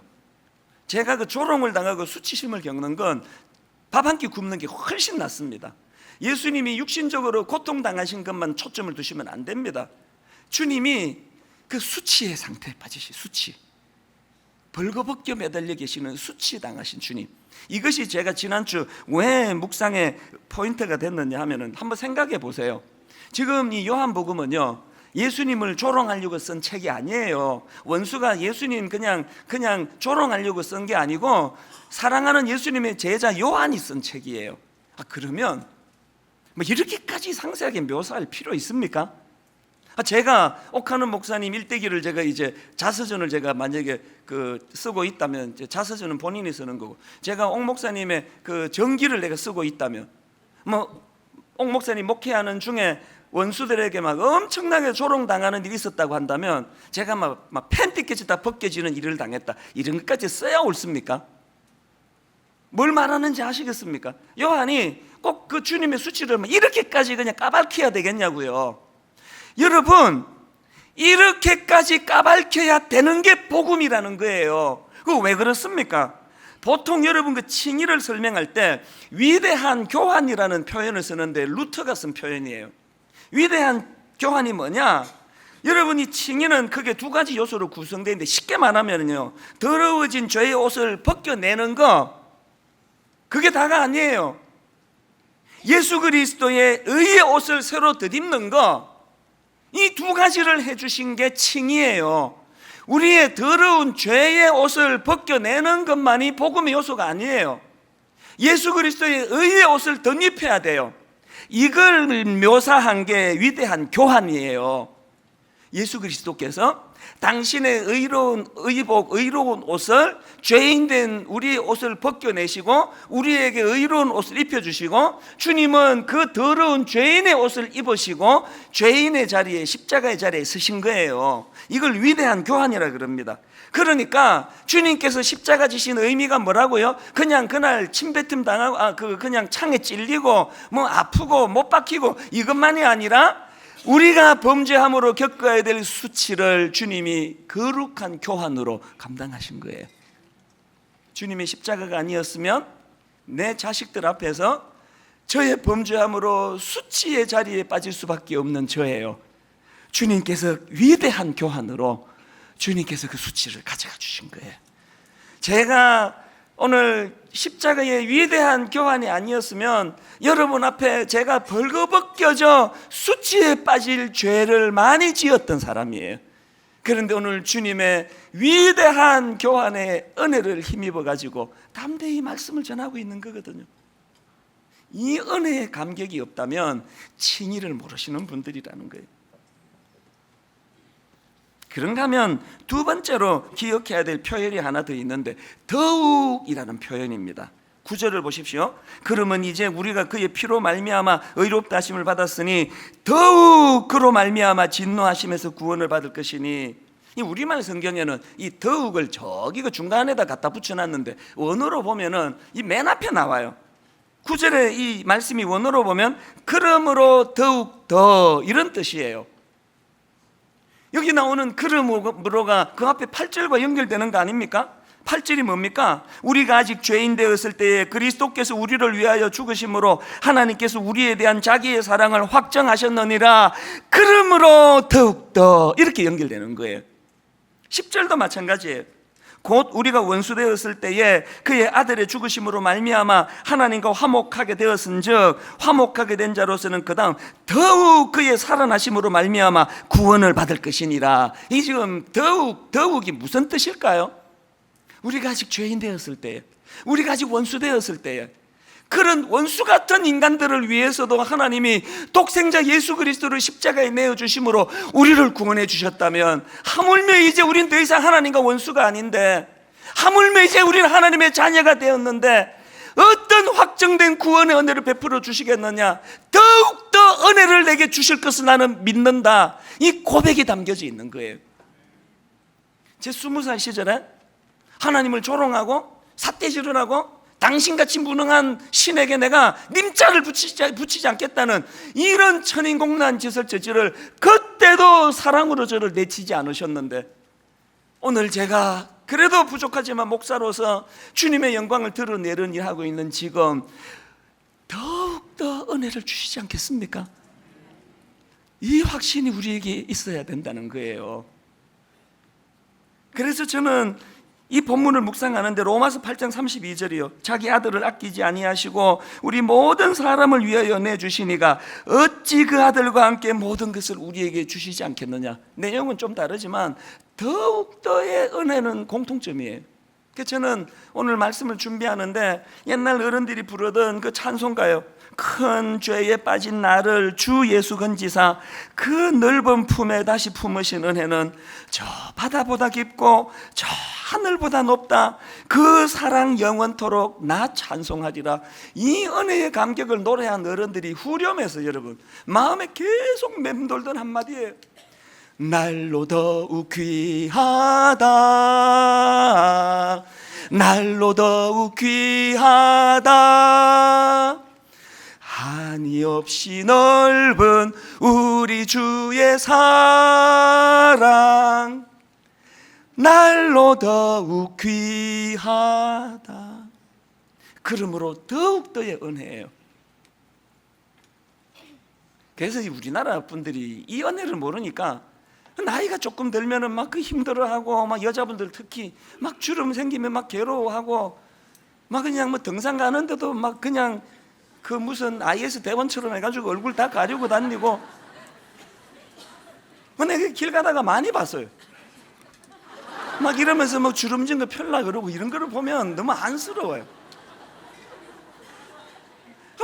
제가 그 조롱을 당하고 수치심을 겪는 건 밥 한 끼 굶는 게 훨씬 낫습니다. 예수님이 육신적으로 고통당하신 것만 초점을 두시면 안 됩니다. 주님이 그 수치의 상태에 빠지신, 수치, 벌거벗겨 매달려 계시는 수치당하신 주님, 이것이 제가 지난주 왜 묵상의 포인트가 됐느냐 하면은 한번 생각해 보세요. 지금 이 요한복음은요 예수님을 조롱하려고 쓴 책이 아니에요. 원수가 예수님 그냥 조롱하려고 쓴 게 아니고 사랑하는 예수님의 제자 요한이 쓴 책이에요. 그러면 이렇게까지 상세하게 묘사할 필요 있습니까? 제가 옥하는 목사님 일대기를 제가 이제 자서전을 제가 만약에 쓰고 있다면, 자서전은 본인이 쓰는 거고, 제가 옥 목사님의 그 전기를 내가 쓰고 있다면, 옥 목사님 목회하는 중에 원수들에게 막 엄청나게 조롱당하는 일이 있었다고 한다면, 제가 막 팬티까지 다 벗겨지는 일을 당했다, 이런 것까지 써야 옳습니까? 뭘 말하는지 아시겠습니까? 요한이 꼭 그 주님의 수치를 이렇게까지 그냥 까발켜야 되겠냐고요. 여러분, 이렇게까지 까발켜야 되는 게 복음이라는 거예요. 그거 왜 그렇습니까? 보통 여러분 그 칭의를 설명할 때 위대한 교환이라는 표현을 쓰는데 루터가 쓴 표현이에요. 위대한 교환이 뭐냐? 여러분이 칭의는 크게 두 가지 요소로 구성되어 있는데, 쉽게 말하면요, 더러워진 죄의 옷을 벗겨내는 거, 그게 다가 아니에요. 예수 그리스도의 의의 옷을 새로 덧입는 거, 이 두 가지를 해주신 게 칭의예요. 우리의 더러운 죄의 옷을 벗겨내는 것만이 복음의 요소가 아니에요. 예수 그리스도의 의의 옷을 덧입혀야 돼요. 이걸 묘사한 게 위대한 교환이에요. 예수 그리스도께서 당신의 의로운 의복, 의로운 옷을, 죄인된 우리의 옷을 벗겨내시고 우리에게 의로운 옷을 입혀주시고, 주님은 그 더러운 죄인의 옷을 입으시고 죄인의 자리에, 십자가의 자리에 서신 거예요. 이걸 위대한 교환이라 그럽니다. 그러니까 주님께서 십자가 지신 의미가 뭐라고요? 그냥 그날 침뱉음 당하고 그냥 창에 찔리고 아프고 못 박히고 이것만이 아니라 우리가 범죄함으로 겪어야 될 수치를 주님이 거룩한 교환으로 감당하신 거예요. 주님의 십자가가 아니었으면 내 자식들 앞에서 저의 범죄함으로 수치의 자리에 빠질 수밖에 없는 저예요. 주님께서 위대한 교환으로 주님께서 그 수치를 가져가 주신 거예요. 제가 오늘 십자가의 위대한 교환이 아니었으면 여러분 앞에 제가 벌거벗겨져 수치에 빠질 죄를 많이 지었던 사람이에요. 그런데 오늘 주님의 위대한 교환의 은혜를 힘입어 가지고 담대히 말씀을 전하고 있는 거거든요. 이 은혜의 감격이 없다면 칭의를 모르시는 분들이라는 거예요. 그런가 하면 두 번째로 기억해야 될 표현이 하나 더 있는데 더욱이라는 표현입니다. 9절을 보십시오. 그러면 이제 우리가 그의 피로 말미암아 의롭다 하심을 받았으니 더욱 그로 말미암아 진노하심에서 구원을 받을 것이니, 이 우리말 성경에는 이 더욱을 저기 그 중간에다 갖다 붙여놨는데 원어로 보면은 이 맨 앞에 나와요. 9절에 이 말씀이 원어로 보면 그러므로 더욱 더 이런 뜻이에요. 여기 나오는 그러므로가 그 앞에 8절과 연결되는 거 아닙니까? 8절이 뭡니까? 우리가 아직 죄인 되었을 때에 그리스도께서 우리를 위하여 죽으심으로 하나님께서 우리에 대한 자기의 사랑을 확정하셨느니라. 그러므로 더욱더 이렇게 연결되는 거예요. 10절도 마찬가지예요. 곧 우리가 원수 되었을 때에 그의 아들의 죽으심으로 말미암아 하나님과 화목하게 되었은즉 화목하게 된 자로서는 그 다음 더욱 그의 살아나심으로 말미암아 구원을 받을 것이니라. 이 지금 더욱이 무슨 뜻일까요? 우리가 아직 죄인 되었을 때에, 우리가 아직 원수 되었을 때에, 그런 원수 같은 인간들을 위해서도 하나님이 독생자 예수 그리스도를 십자가에 내어주심으로 우리를 구원해 주셨다면, 하물며 이제 우린 더 이상 하나님과 원수가 아닌데, 하물며 이제 우리는 하나님의 자녀가 되었는데 어떤 확정된 구원의 은혜를 베풀어 주시겠느냐? 더욱더 은혜를 내게 주실 것을 나는 믿는다. 이 고백이 담겨져 있는 거예요. 제 20살 시절에 하나님을 조롱하고 삿대질을 하고 당신같이 무능한 신에게 내가 님자를 붙이지 않겠다는 이런 천인공난 짓을 저지를 그때도 사랑으로 저를 내치지 않으셨는데, 오늘 제가 그래도 부족하지만 목사로서 주님의 영광을 드러내는 일하고 있는 지금 더욱더 은혜를 주시지 않겠습니까? 이 확신이 우리에게 있어야 된다는 거예요. 그래서 저는 이 본문을 묵상하는데 로마서 8장 32절이요. 자기 아들을 아끼지 아니하시고 우리 모든 사람을 위하여 내주시니가 어찌 그 아들과 함께 모든 것을 우리에게 주시지 않겠느냐. 내용은 좀 다르지만 더욱더의 은혜는 공통점이에요. 그래서 저는 오늘 말씀을 준비하는데 옛날 어른들이 부르던 그 찬송가요. 큰 죄에 빠진 나를 주 예수 건지사 그 넓은 품에 다시 품으신 은혜는 저 바다보다 깊고 저 하늘보다 높다. 그 사랑 영원토록 나 찬송하리라. 이 은혜의 감격을 노래한 어른들이 후렴에서 여러분 마음에 계속 맴돌던 한마디예요. 날로 더욱 귀하다. 날로 더욱 귀하다. 한이 없이 넓은 우리 주의 사랑 날로 더욱 귀하다. 그러므로 더욱더의 은혜예요. 그래서 우리나라 분들이 이 은혜를 모르니까 나이가 조금 들면은 막 그 힘들어하고 막 여자분들 특히 막 주름 생기면 막 괴로워하고 막 그냥 뭐 등산 가는데도 막 그냥 그 무슨 IS 대원처럼 해가지고 얼굴 다 가리고 다니고. 내가 길 가다가 많이 봤어요. 막 이러면서 뭐 주름진 거 펴려 그러고 이런 거를 보면 너무 안쓰러워요.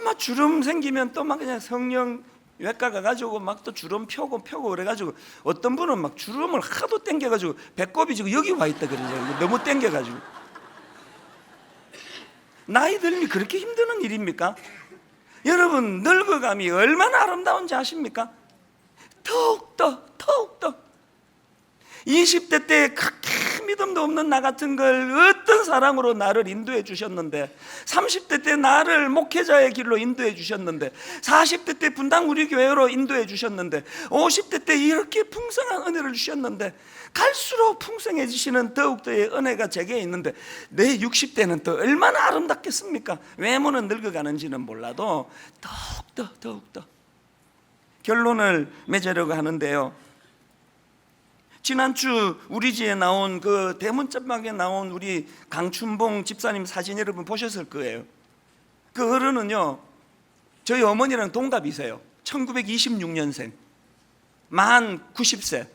막 주름 생기면 또 막 그냥 성령 외과 가가지고 막 또 주름 펴고 그래가지고 어떤 분은 막 주름을 하도 당겨가지고 배꼽이 지금 여기 와 있다 그러죠. 너무 당겨가지고. 나이 들미 그렇게 힘드는 일입니까? 여러분 늙어감이 얼마나 아름다운지 아십니까? 더욱더 20대 때 그렇게 믿음도 없는 나 같은 걸 어떤 사랑으로 나를 인도해 주셨는데, 30대 때 나를 목회자의 길로 인도해 주셨는데, 40대 때 분당 우리 교회로 인도해 주셨는데, 50대 때 이렇게 풍성한 은혜를 주셨는데, 갈수록 풍성해지시는 더욱더의 은혜가 제게 있는데 내 60대는 또 얼마나 아름답겠습니까? 외모는 늙어가는지는 몰라도 더욱더 결론을 맺으려고 하는데요, 지난주 우리 집에 나온 그 대문짝막에 나온 우리 강춘봉 집사님 사진 여러분 보셨을 거예요. 그 어른은요 저희 어머니랑 동갑이세요. 1926년생, 만 90세,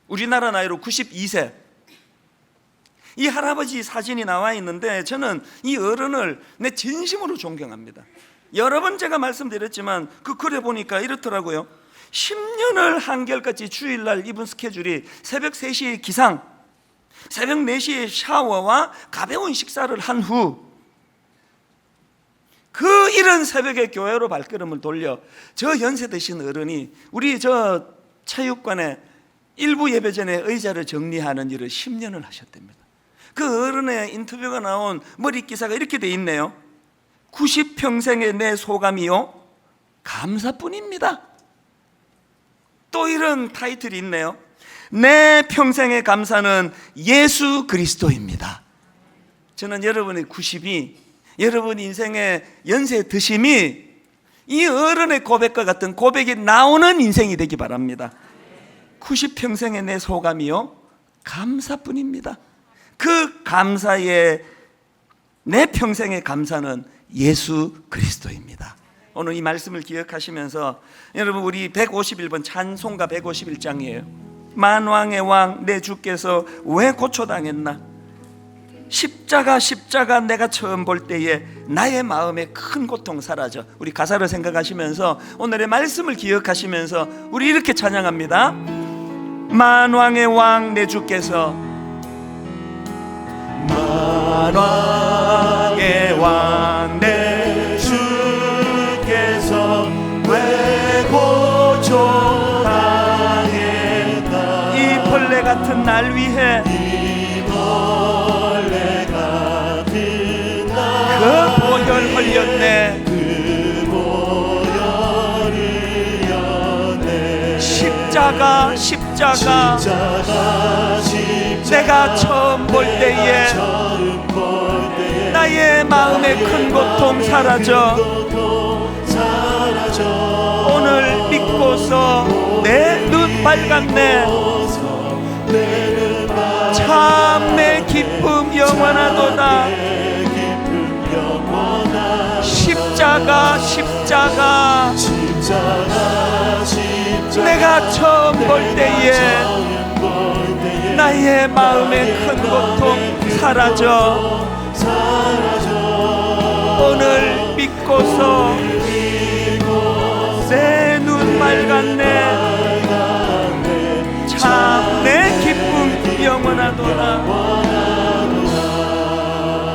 우리나라 나이로 92세. 이 할아버지 사진이 나와 있는데 저는 이 어른을 내 진심으로 존경합니다. 여러 번 제가 말씀드렸지만 그 글에 보니까 이렇더라고요. 10년을 한결같이 주일날 이분 스케줄이 새벽 3시에 기상, 새벽 4시에 샤워와 가벼운 식사를 한 후 그 이른 새벽에 교회로 발걸음을 돌려 저 연세 드신 어른이 우리 저 체육관에 일부 예배 전에 의자를 정리하는 일을 10년을 하셨답니다. 그 어른의 인터뷰가 나온 머리 기사가 이렇게 돼 있네요. 90평생의 내 소감이요 감사뿐입니다. 또 이런 타이틀이 있네요. 내 평생의 감사는 예수 그리스도입니다. 저는 여러분의 90이, 여러분 인생의 연세 드심이 이 어른의 고백과 같은 고백이 나오는 인생이 되기 바랍니다. 90평생의 내 소감이요 감사뿐입니다. 그 감사의, 내 평생의 감사는 예수 그리스도입니다. 오늘 이 말씀을 기억하시면서 여러분, 우리 151번 찬송가 151장이에요 만왕의 왕 내 주께서 왜 고초당했나? 십자가 내가 처음 볼 때에 나의 마음에 큰 고통 사라져. 우리 가사를 생각하시면서 오늘의 말씀을 기억하시면서 우리 이렇게 찬양합니다. 만왕의 왕 내 주께서, 만왕의 왕 내 주께서 왜 고초당했나? 이 벌레 같은 날 위해, 그 보혈 흘렸네. 십자가 내가 처음 볼 때에 나의 마음의 큰 고통 사라져. 오늘 믿고서 내 눈 밝았네. 참 내 기쁨 영원하도다. 십자가 내가 처음 볼 때에 나의 마음의 큰 고통 사라져. 오늘 믿고서 내 눈 맑았네. 참 내 기쁨 영원하도다.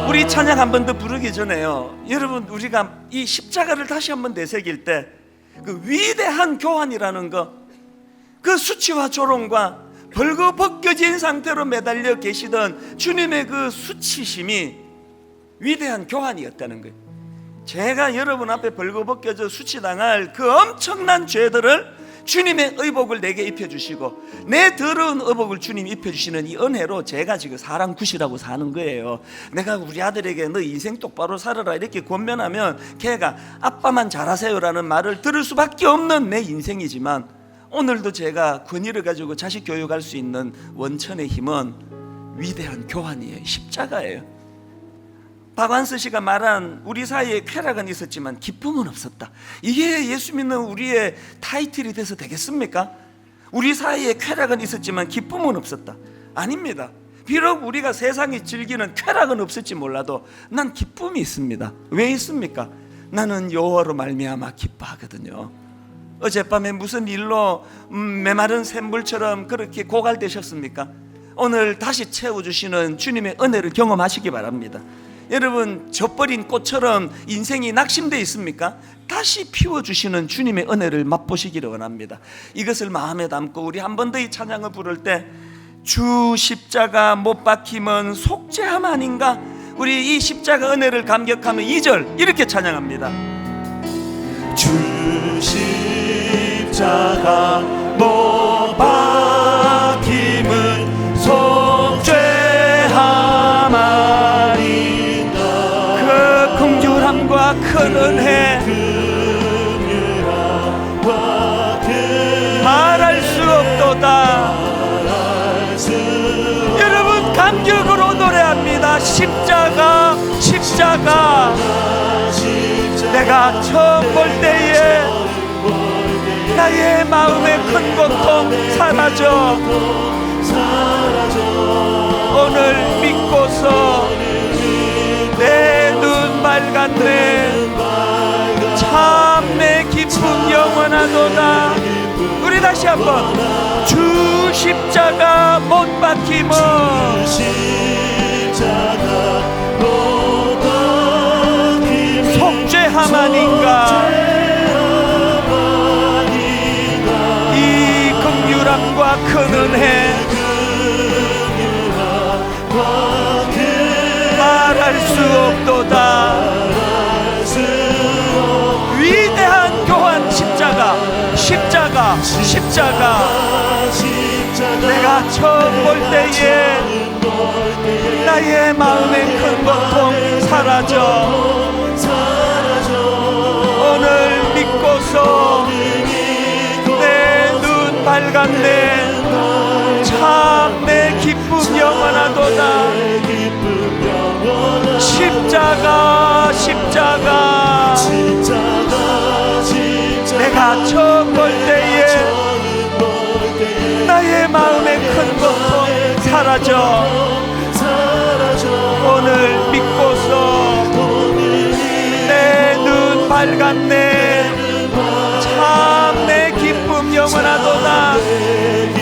우리 찬양 한 번 더 부르기 전에요, 여러분, 우리가 이 십자가를 다시 한번 되새길 때 그 위대한 교환이라는 거, 그 수치와 조롱과 벌거벗겨진 상태로 매달려 계시던 주님의 그 수치심이 위대한 교환이었다는 거예요. 제가 여러분 앞에 벌거벗겨져 수치당할 그 엄청난 죄들을 주님의 의복을 내게 입혀주시고 내 더러운 의복을 주님이 입혀주시는 이 은혜로 제가 지금 사람 굿이라고 사는 거예요. 내가 우리 아들에게 너 인생 똑바로 살아라 이렇게 권면하면 걔가 아빠만 잘하세요라는 말을 들을 수밖에 없는 내 인생이지만, 오늘도 제가 권위를 가지고 자식 교육할 수 있는 원천의 힘은 위대한 교환이에요. 십자가예요. 박완서 씨가 말한 우리 사이에 쾌락은 있었지만 기쁨은 없었다. 이게 예수 믿는 우리의 타이틀이 돼서 되겠습니까? 우리 사이에 쾌락은 있었지만 기쁨은 없었다. 아닙니다. 비록 우리가 세상이 즐기는 쾌락은 없을지 몰라도 난 기쁨이 있습니다. 왜 있습니까? 나는 여호와로 말미암아 기뻐하거든요. 어젯밤에 무슨 일로 메마른 샘물처럼 그렇게 고갈되셨습니까? 오늘 다시 채워주시는 주님의 은혜를 경험하시기 바랍니다. 여러분, 젖버린 꽃처럼 인생이 낙심되어 있습니까? 다시 피워주시는 주님의 은혜를 맛보시기를 원합니다. 이것을 마음에 담고 우리 한 번 더 이 찬양을 부를 때, 주 십자가 못 박힘은 속죄함 아닌가? 우리 이 십자가 은혜를 감격하며 2절 이렇게 찬양합니다. 주 십자가 못 박힘은 속죄함 아닌가? 긍휼함과 큰 은혜 말할 수 없도다. 여러분, 감격으로 노래합니다. 십자가 내가 처음 볼 때에 나의 마음의 큰 고통 사라져. 오늘 믿고서 내 눈 맑았네. 참 내 기쁨 영원하도다. 다시 한번 주 십자가 못 박힘은 속죄함 아닌가. 이 긍휼함과 큰 은혜 말할 수 없도다. 위대한 교환 십자가, 십자가, 십자가. 내가 처음 볼 때에 나의 마음의 큰 고통 사라져. 오늘 믿고서 내 눈 밝았네. 참 내 기쁨 영원하도다. 십자가, 십자가. 내가 처음 볼 때에 나의 마음의 큰 고통 사라져. 오늘 믿고서 내 눈 밝았네. 참 내 기쁨 영원하도다.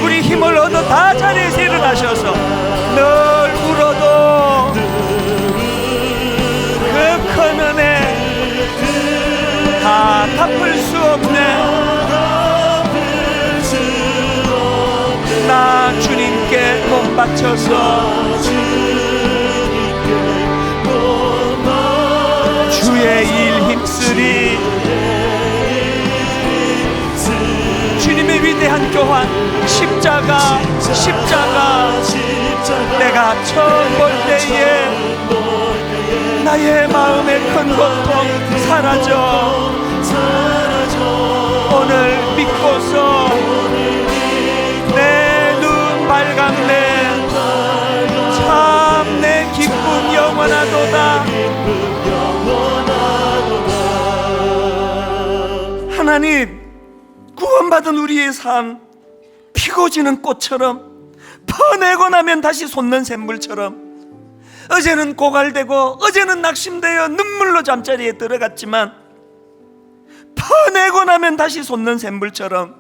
우리 힘을 얻어 다 자리에서 일어나셔서 늘 울어도 그 큰 은혜 다 갚을 수 없네. 나 주님께 못 바쳐서 주의 일 힘쓰리. 주님의 위대한 교환 십자가, 십자가. 내가 처음 볼 때에 나의 마음의 큰 고통 사라져. 오늘 믿고서 내 눈 밝았네. 참 내 기쁨 영원하도다. 하나님, 구원받은 우리의 삶 피고 지는 꽃처럼 퍼내고 나면 다시 솟는 샘물처럼, 어제는 고갈되고 어제는 낙심되어 눈물로 잠자리에 들어갔지만 퍼내고 나면 다시 솟는 샘물처럼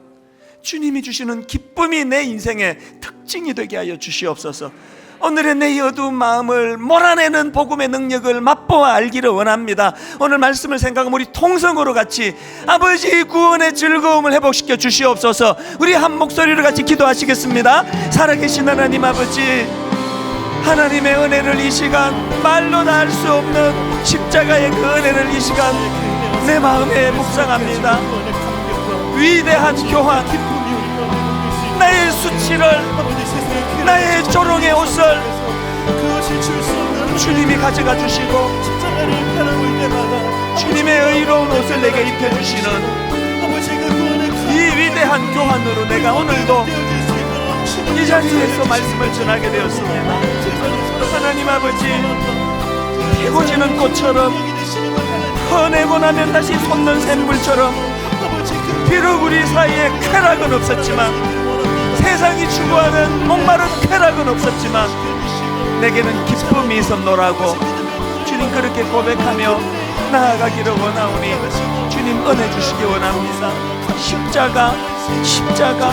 주님이 주시는 기쁨이 내 인생의 특징이 되게 하여 주시옵소서. 오늘의 내 어두운 마음을 몰아내는 복음의 능력을 맛보아 알기를 원합니다. 오늘 말씀을 생각하면 우리 통성으로 같이 아버지 구원의 즐거움을 회복시켜 주시옵소서. 우리 한 목소리로 같이 기도하시겠습니다. 살아계신 하나님 아버지, 하나님의 은혜를 이 시간 말로 다 할 수 없는 십자가의 그 은혜를 이 시간 내 마음에 묵상합니다. 위대한 교환, 나의 수치를, 나의 조롱의 옷을 주님이 가져가 주시고 주님의 의로운 옷을 내게 입혀주시는 이 위대한 교환으로 내가 오늘도 이 자리에서 말씀을 전하게 되었습니다. 하나님 아버지, 피고 지는 꽃처럼 퍼내고 나면 다시 솟는 샘물처럼, 비록 우리 사이에 쾌락은 없었지만, 세상이 추구하는 목마른 쾌락은 없었지만 내게는 기쁨이 있었노라고 주님 그렇게 고백하며 나아가기를 원하오니 주님 은혜 주시기 원합니다. 십자가, 십자가,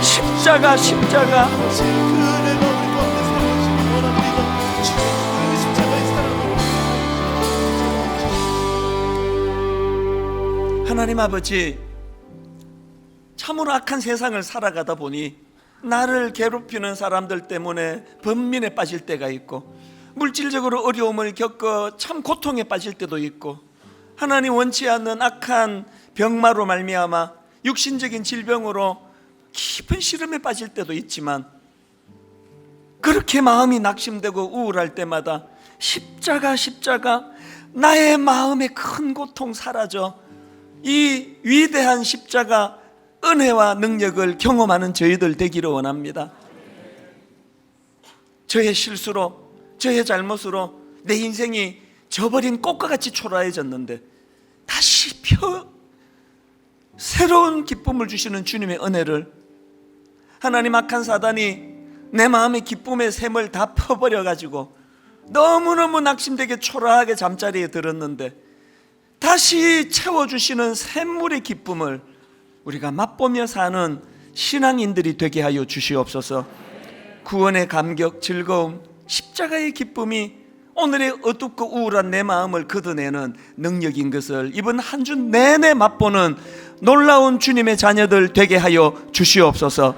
십자가, 십자가. 하나님 아버지, 참으로 악한 세상을 살아가다 보니 나를 괴롭히는 사람들 때문에 번민에 빠질 때가 있고, 물질적으로 어려움을 겪어 참 고통에 빠질 때도 있고, 하나님 원치 않는 악한 병마로 말미암아 육신적인 질병으로 깊은 시름에 빠질 때도 있지만, 그렇게 마음이 낙심되고 우울할 때마다 십자가, 십자가, 나의 마음의 큰 고통 사라져 이 위대한 십자가 은혜와 능력을 경험하는 저희들 되기를 원합니다. 저의 실수로, 저의 잘못으로 내 인생이 저버린 꽃과 같이 초라해졌는데 다시 새로운 기쁨을 주시는 주님의 은혜를, 하나님 악한 사단이 내 마음의 기쁨의 샘을 다 퍼버려가지고 너무너무 낙심되게 초라하게 잠자리에 들었는데 다시 채워주시는 샘물의 기쁨을 우리가 맛보며 사는 신앙인들이 되게 하여 주시옵소서. 구원의 감격, 즐거움, 십자가의 기쁨이 오늘의 어둡고 우울한 내 마음을 걷어내는 능력인 것을 이번 한 주 내내 맛보는 놀라운 주님의 자녀들 되게 하여 주시옵소서.